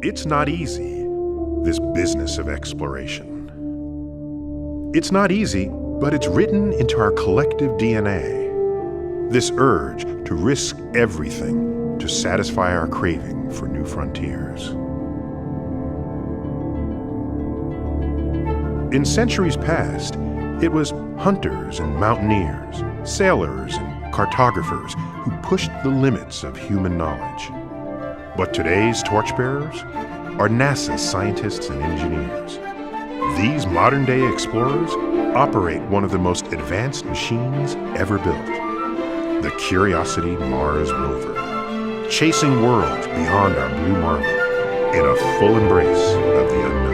It's not easy, this business of exploration. It's not easy, but it's written into our collective DNA. This urge to risk everything to satisfy our craving for new frontiers. In centuries past, it was hunters and mountaineers, sailors and cartographers who pushed the limits of human knowledge. But today's torchbearers are NASA's scientists and engineers. These modern-day explorers operate one of the most advanced machines ever built, the Curiosity Mars rover, chasing worlds beyond our blue marble in a full embrace of the unknown.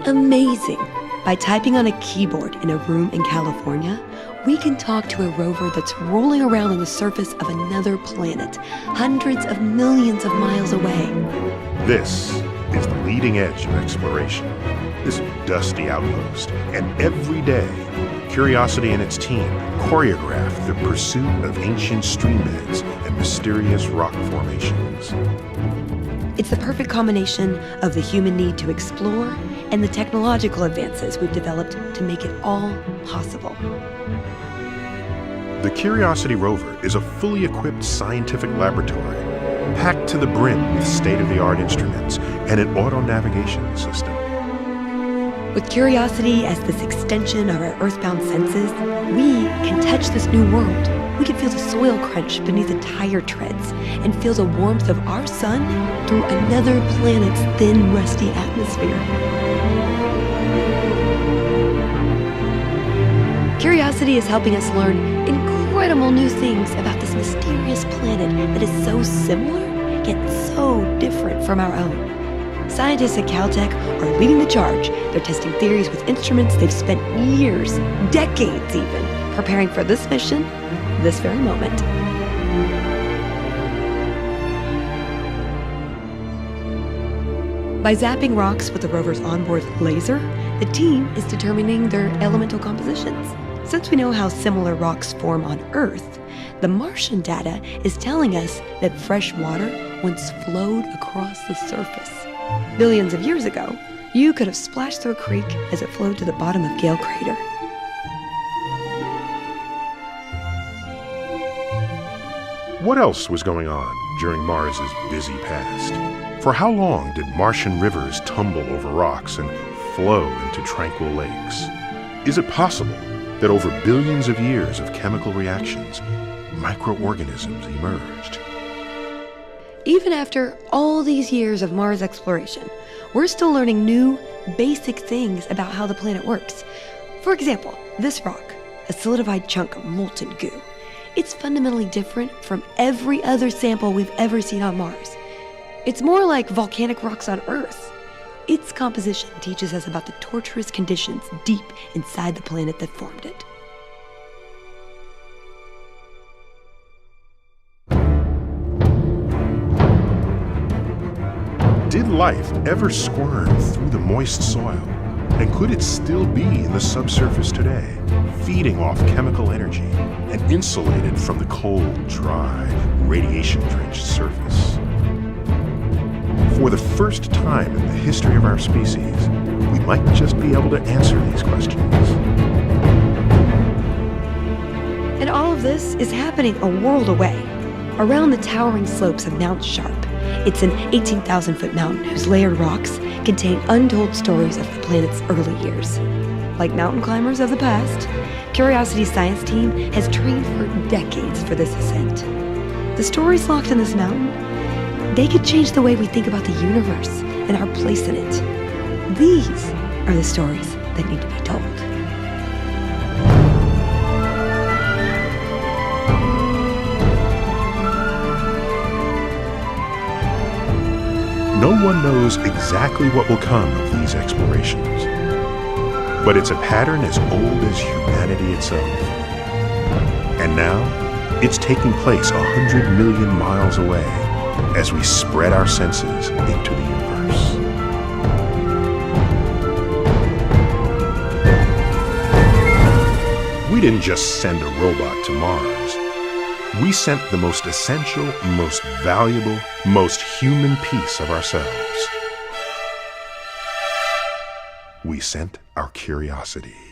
Amazing. By typing on a keyboard in a room in California, we can talk to a rover that's rolling around on the surface of another planet, hundreds of millions of miles away. This is the leading edge of exploration, this dusty outpost. And every day, Curiosity and its team choreograph the pursuit of ancient streambeds and mysterious rock formations. It's the perfect combination of the human need to explore and the technological advances we've developed to make it all possible. The Curiosity rover is a fully equipped scientific laboratory, packed to the brim with state-of-the-art instruments and an auto-navigation system. With Curiosity as this extension of our earthbound senses, we can touch this new world. We can feel the soil crunch beneath the tire treads and feel the warmth of our sun through another planet's thin, rusty atmosphere. Curiosity is helping us learn incredible new things about this mysterious planet that is so similar, yet so different from our own. Scientists at Caltech are leading the charge. They're testing theories with instruments they've spent years, decades even, preparing for this mission, this very moment. By zapping rocks with the rover's onboard laser, the team is determining their elemental compositions. Since we know how similar rocks form on Earth, the Martian data is telling us that fresh water once flowed across the surface. Billions of years ago, you could have splashed through a creek as it flowed to the bottom of Gale Crater. What else was going on during Mars's busy past? For how long did Martian rivers tumble over rocks and flow into tranquil lakes? Is it possible that over billions of years of chemical reactions, microorganisms emerged? Even after all these years of Mars exploration, we're still learning new, basic things about how the planet works. For example, this rock, a solidified chunk of molten goo. It's fundamentally different from every other sample we've ever seen on Mars. It's more like volcanic rocks on Earth. Its composition teaches us about the torturous conditions deep inside the planet that formed it. Did life ever squirm through the moist soil? And could it still be in the subsurface today, feeding off chemical energy and insulated from the cold, dry, radiation-drenched surface? For the first time in the history of our species, we might just be able to answer these questions. And all of this is happening a world away, around the towering slopes of Mount Sharp. It's an 18,000-foot mountain whose layered rocks contain untold stories of the planet's early years. Like mountain climbers of the past, Curiosity's science team has trained for decades for this ascent. The stories locked in this mountain, they could change the way we think about the universe and our place in it. These are the stories that need to be told. one knows exactly what will come of these explorations. But it's a pattern as old as humanity itself. And now, it's taking place 100 million miles away as we spread our senses into the universe. We didn't just send a robot to Mars. We sent the most essential, most valuable, most human piece of ourselves. We sent our curiosity.